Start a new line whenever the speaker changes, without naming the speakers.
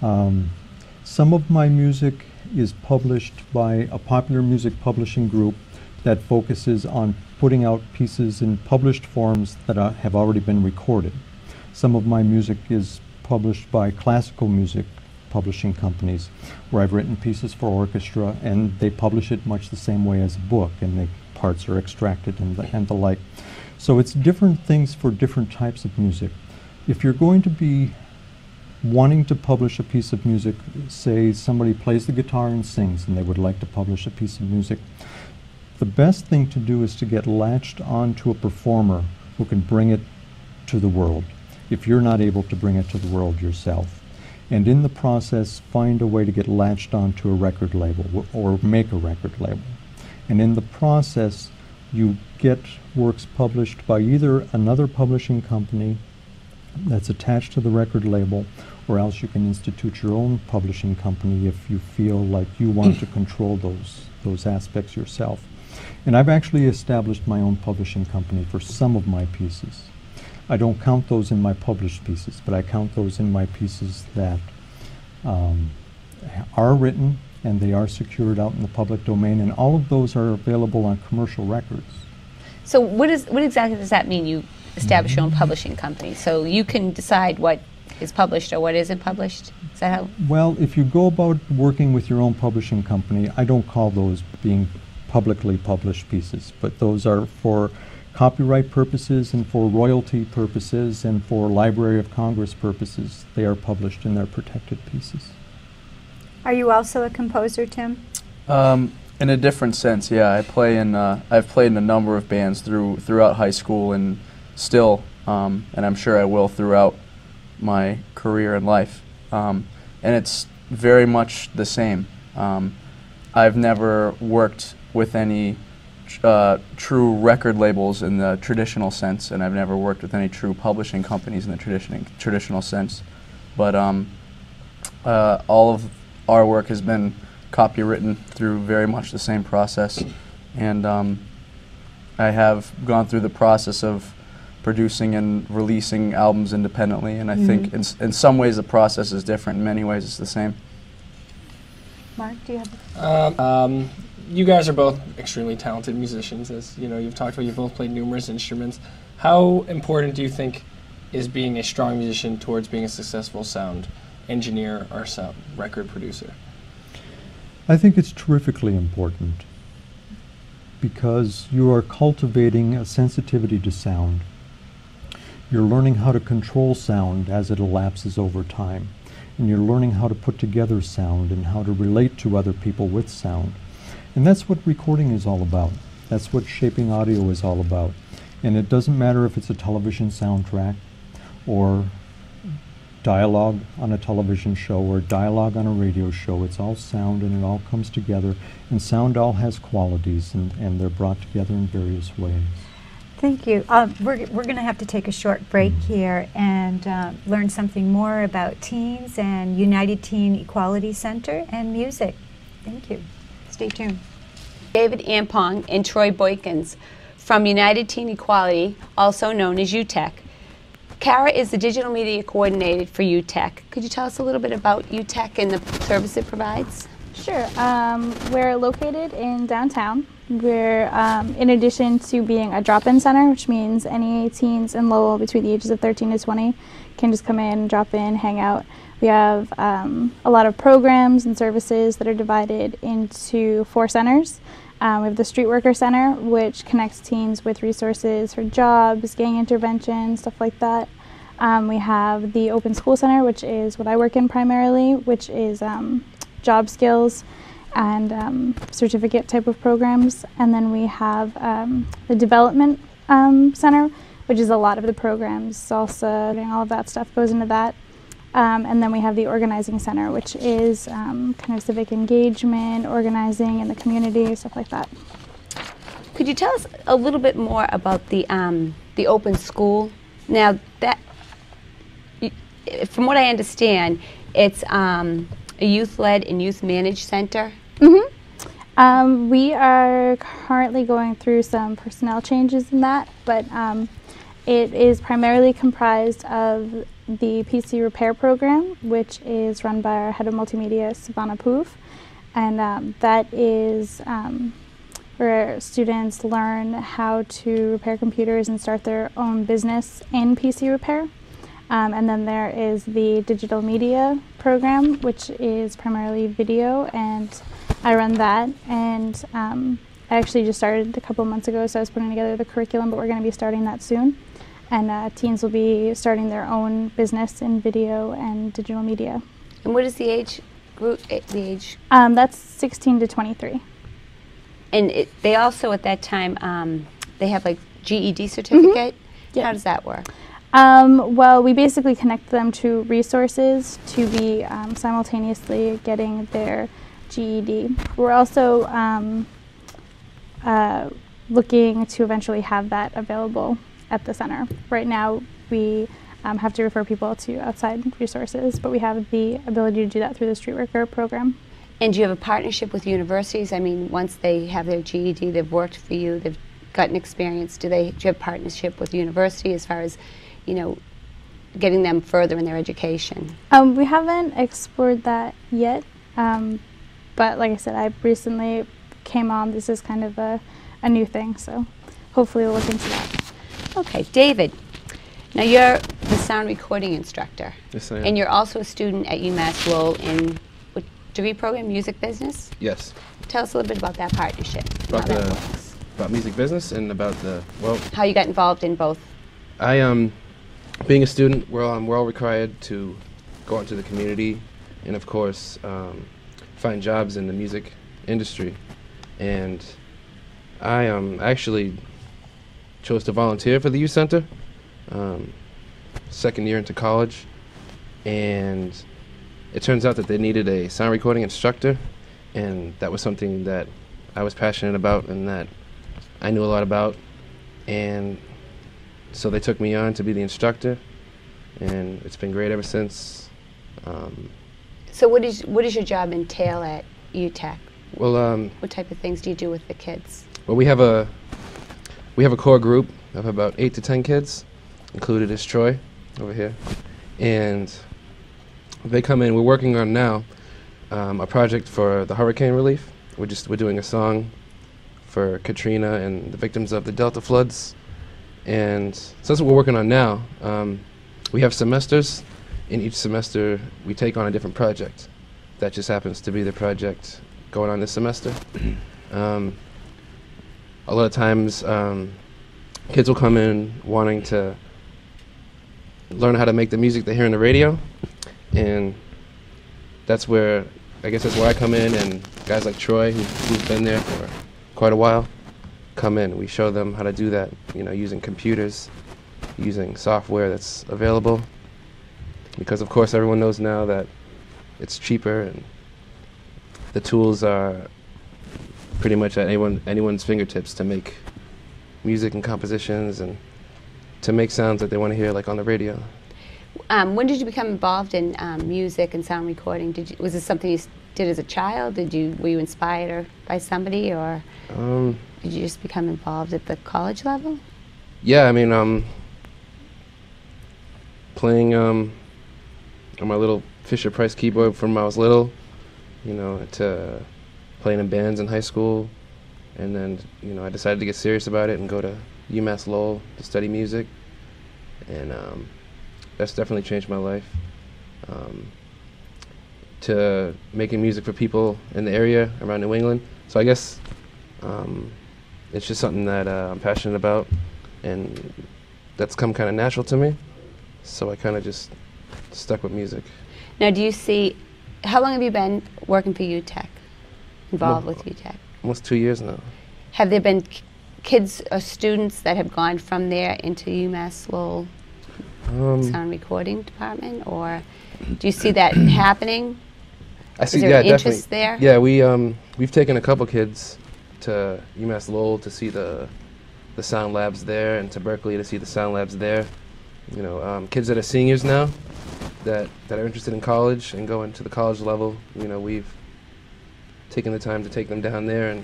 Some of my music is published by a popular music publishing group that focuses on putting out pieces in published forms that have already been recorded. Some of my music is published by classical music publishing companies, where I've written pieces for orchestra, and they publish it much the same way as a book, and the parts are extracted and the like. So it's different things for different types of music. If you're going to be wanting to publish a piece of music, say somebody plays the guitar and sings and they would like to publish a piece of music, the best thing to do is to get latched onto a performer who can bring it to the world, if you're not able to bring it to the world yourself. And in the process, find a way to get latched onto a record label or make a record label. And in the process, you get works published by either another publishing company that's attached to the record label, or else you can institute your own publishing company if you feel like you want to control those aspects yourself. And I've actually established my own publishing company for some of my pieces. I don't count those in my published pieces, but I count those in my pieces that are written and they are secured out in the public domain, and all of those are available on commercial records.
So what exactly does that mean, you establish your own publishing company? So you can decide what is published or what isn't published? Is that how?
Well, if you go about working with your own publishing company, I don't call those being publicly published pieces, but those are for copyright purposes and for royalty purposes and for Library of Congress purposes. They are published in their protected pieces.
Are you also a composer, Tim?
In a different sense, yeah. I've played in a number of bands throughout high school and still, and I'm sure I will throughout my career in life. And it's very much the same. I've never worked with any true record labels in the traditional sense, and I've never worked with any true publishing companies in the traditional sense. But all of our work has been copywritten through very much the same process, and I have gone through the process of producing and releasing albums independently, and I think in some ways the process is different, in many ways it's the same.
Mark, do you have
you guys are both extremely talented musicians, as you know, you've talked about. You've both played numerous instruments. How important do you think is being a strong musician towards being a successful sound engineer or sound record producer?
I think it's terrifically important because you are cultivating a sensitivity to sound. You're learning how to control sound as it elapses over time, and you're learning how to put together sound and how to relate to other people with sound. And that's what recording is all about. That's what shaping audio is all about. And it doesn't matter if it's a television soundtrack or dialogue on a television show or dialogue on a radio show. It's all sound, and it all comes together. And sound all has qualities, and they're brought together in various ways.
Thank you. We're going to have to take a short break here and learn something more about teens and United Teen Equality Center and music. Thank you. Stay tuned.
David Ampong and Troy Boykins from United Teen Equality, also known as UTEC. Kara is the digital media coordinator for UTEC. Could you tell us a little bit about UTEC and the service it provides?
Sure. We're located in downtown. We're, in addition to being a drop-in center, which means any teens in Lowell between the ages of 13 to 20 can just come in, drop in, hang out. We have a lot of programs and services that are divided into 4 centers. We have the Street Worker Center, which connects teens with resources for jobs, gang intervention, stuff like that. We have the Open School Center, which is what I work in primarily, which is job skills and certificate type of programs. And then we have the Development Center, which is a lot of the programs, salsa, and all of that stuff goes into that. And then we have the Organizing Center, which is kind of civic engagement, organizing in the community, stuff like that.
Could you tell us a little bit more about the Open School? Now, that, from what I understand, it's a youth-led and youth-managed center?
Mm-hmm. We are currently going through some personnel changes in that, but it is primarily comprised of the PC repair program, which is run by our head of multimedia, Savannah Poov. And that is where students learn how to repair computers and start their own business in PC repair. And then there is the digital media program, which is primarily video, and I run that. And I actually just started a couple months ago, so I was putting together the curriculum, but we're going to be starting that soon. And teens will be starting their own business in video and digital media.
And what is the age group?
That's 16 to 23.
And they also at that time they have like GED certificate.
Yeah.
How does that work?
Well, we basically connect them to resources to be simultaneously getting their GED. We're also looking to eventually have that available at the center. Right now, we have to refer people to outside resources, but we have the ability to do that through the Street Worker program.
And do you have a partnership with universities? I mean, once they have their GED, they've worked for you, they've gotten experience. Do you have partnership with university as far as, you know, getting them further in their education?
We haven't explored that yet, but like I said, I recently came on. This is kind of a new thing, so hopefully we'll look into that.
Okay, David. Now you're the sound recording instructor.
Yes, I am.
And you're also a student at Umass Lowell in what degree program, music business?
Yes.
Tell us a little bit about that partnership. and
About
how that works.
about music business and about
How you got involved in both.
I being a student, we're all required to go out into the community and of course find jobs in the music industry. And I actually chose to volunteer for the youth center. Second year into college, and it turns out that they needed a sound recording instructor, and that was something that I was passionate about and that I knew a lot about, and so they took me on to be the instructor, and it's been great ever since.
So what does your job entail at UTech?
Well,
What type of things do you do with the kids?
well, we have a core group of about 8 to 10 kids. Included is Troy over here, and they come in. We're working on now a project for the hurricane relief. We're doing a song for Katrina and the victims of the Delta floods, and so that's what we're working on now. We have semesters. In each semester, we take on a different project. That just happens to be the project going on this semester. A lot of times, kids will come in wanting to learn how to make the music they hear on the radio, and that's where I come in, and guys like Troy, who's been there for quite a while, come in. We show them how to do that, using computers, using software that's available, because of course everyone knows now that it's cheaper and the tools are pretty much at anyone's fingertips to make music and compositions and to make sounds that they want to hear, like on the radio.
When did you become involved in music and sound recording? Was this something you did as a child? Were you inspired by somebody, or did you just become involved at the college level?
Yeah, I mean, playing on my little Fisher-Price keyboard from when I was little, to playing in bands in high school, and then I decided to get serious about it and go to Umass Lowell to study music, and that's definitely changed my life. To making music for people in the area around New England. So I guess it's just something that I'm passionate about, and that's come kind of natural to me. So I kind of just stuck with music.
Now, how long have you been working for UTech, involved with UTech?
Almost 2 years now.
Have there been kids or students that have gone from there into UMass Lowell sound recording department, or do you see that happening?
I see,
Is there
yeah,
an interest
definitely.
there?
Yeah, we've taken a couple kids to UMass Lowell to see the sound labs there, and to Berkeley to see the sound labs there. Kids that are seniors now that are interested in college and going to the college level. We've taken the time to take them down there and